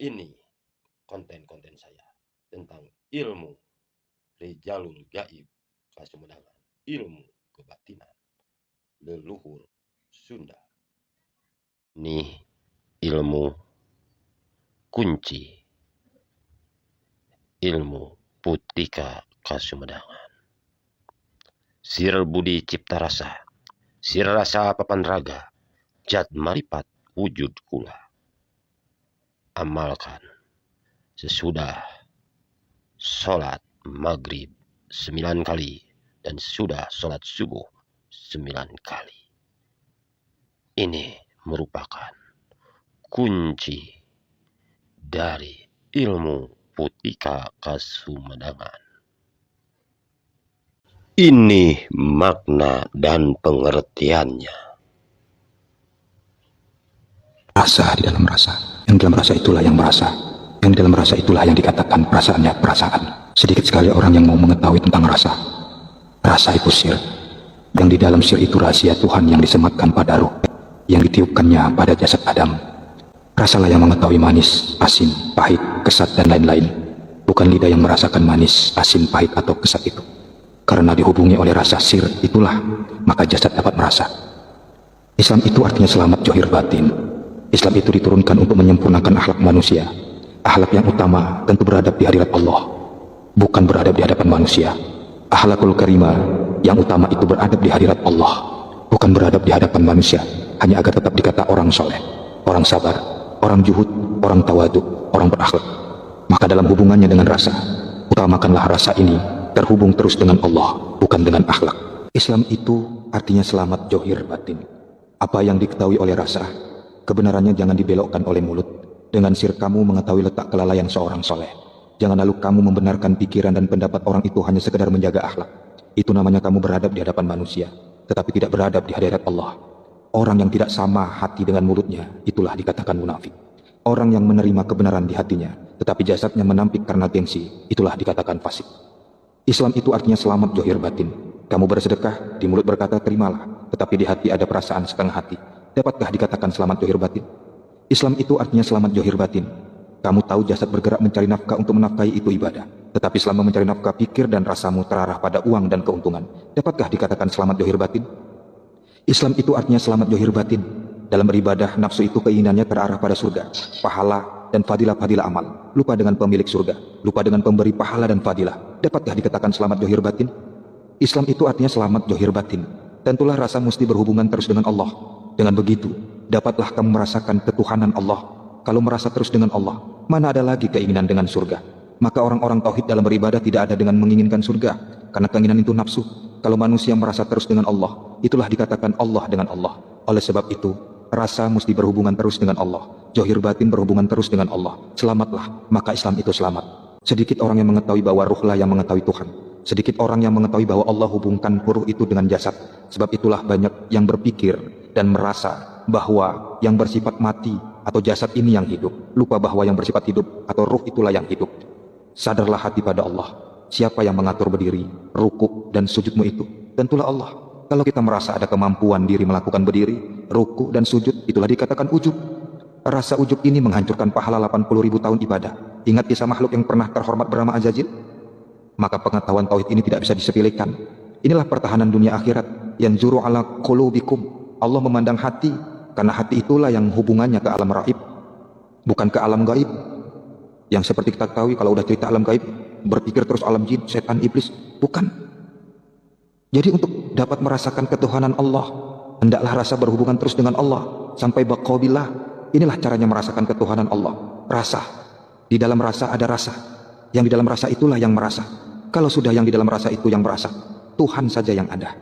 Ini konten-konten saya tentang ilmu Rijalul Gaib Kasumbangan, ilmu kebatinan leluhur Sunda. Nih ilmu kunci, ilmu Putika Kasumbangan. Sir budi cipta rasa, sir rasa papan raga, jat maripat wujud kula. Amalkan sesudah sholat maghrib 9 kali dan sudah sholat subuh 9 kali. Ini merupakan kunci dari ilmu Putika Kasumbangan. Ini makna dan pengertiannya. Rasa di dalam rasa. Yang di dalam rasa itulah yang merasa. Yang di dalam rasa itulah yang dikatakan perasaannya perasaan. Sedikit sekali orang yang mau mengetahui tentang rasa. Rasa itu sir. Yang di dalam sir itu rahasia Tuhan yang disematkan pada ruh, yang ditiupkannya pada jasad Adam. Rasalah yang mengetahui manis, asin, pahit, kesat, dan lain-lain. Bukan lidah yang merasakan manis, asin, pahit, atau kesat itu. Karena dihubungi oleh rasa sir itulah, maka jasad dapat merasa. Islam itu artinya selamat johir batin. Islam itu diturunkan untuk menyempurnakan akhlak manusia. Akhlak yang utama tentu beradab di hadirat Allah, bukan beradab di hadapan manusia. Akhlakul karimah yang utama itu beradab di hadirat Allah, bukan beradab di hadapan manusia, hanya agar tetap dikata orang soleh, orang sabar, orang juhud, orang tawaduk, orang berakhlak. Maka dalam hubungannya dengan rasa, utamakanlah rasa ini terhubung terus dengan Allah, bukan dengan akhlak. Islam itu artinya selamat johir batin. Apa yang diketahui oleh rasa, kebenarannya jangan dibelokkan oleh mulut. Dengan sir kamu mengetahui letak kelalaian seorang soleh. Jangan lalu kamu membenarkan pikiran dan pendapat orang itu hanya sekedar menjaga akhlak. Itu namanya kamu beradab di hadapan manusia, tetapi tidak beradab di hadirat Allah. Orang yang tidak sama hati dengan mulutnya, itulah dikatakan munafik. Orang yang menerima kebenaran di hatinya, tetapi jasadnya menampik karena gengsi, itulah dikatakan fasik. Islam itu artinya selamat johir batin. Kamu bersedekah, di mulut berkata terimalah, tetapi di hati ada perasaan setengah hati. Dapatkah dikatakan selamat johir batin? Islam itu artinya selamat johir batin. Kamu tahu jasad bergerak mencari nafkah untuk menafkahi itu ibadah, tetapi selama mencari nafkah pikir dan rasamu terarah pada uang dan keuntungan, dapatkah dikatakan selamat johir batin? Islam itu artinya selamat johir batin. Dalam beribadah, nafsu itu keinginannya terarah pada surga, pahala, dan fadilah-fadilah amal. Lupa dengan pemilik surga, lupa dengan pemberi pahala dan fadilah. Dapatkah dikatakan selamat johir batin? Islam itu artinya selamat johir batin. Tentulah rasa mesti berhubungan terus dengan Allah. Dengan begitu, dapatlah kamu merasakan ketuhanan Allah. Kalau merasa terus dengan Allah, mana ada lagi keinginan dengan surga? Maka orang-orang tauhid dalam beribadah tidak ada dengan menginginkan surga, karena keinginan itu nafsu. Kalau manusia merasa terus dengan Allah, itulah dikatakan Allah dengan Allah. Oleh sebab itu, rasa mesti berhubungan terus dengan Allah. Johir batin berhubungan terus dengan Allah. Selamatlah, maka Islam itu selamat. Sedikit orang yang mengetahui bahwa ruhlah yang mengetahui Tuhan. Sedikit orang yang mengetahui bahwa Allah hubungkan ruh itu dengan jasad. Sebab itulah banyak yang berpikir dan merasa bahwa yang bersifat mati atau jasad ini yang hidup. Lupa bahwa yang bersifat hidup atau ruh itulah yang hidup. Sadarlah hati pada Allah. Siapa yang mengatur berdiri, rukuk, dan sujudmu itu? Tentulah Allah. Kalau kita merasa ada kemampuan diri melakukan berdiri, rukuk, dan sujud, itulah dikatakan ujub. Rasa ujub ini menghancurkan pahala 80.000 tahun ibadah. Ingat kisah makhluk yang pernah terhormat bernama Azazil? Maka pengetahuan tauhid ini tidak bisa disepelekan. Inilah pertahanan dunia akhirat. Yanzuru ala qulubikum. Allah memandang hati, karena hati itulah yang hubungannya ke alam raib, bukan ke alam gaib. Yang seperti kita ketahui kalau udah cerita alam gaib, berpikir terus alam jin, setan, iblis. Bukan. Jadi untuk dapat merasakan ketuhanan Allah, hendaklah rasa berhubungan terus dengan Allah sampai baqabillah. Inilah caranya merasakan ketuhanan Allah. Rasa. Di dalam rasa ada rasa. Yang di dalam rasa itulah yang merasa. Kalau sudah yang di dalam rasa itu yang merasa, Tuhan saja yang ada.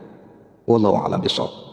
Wallahu a'lam bishawab.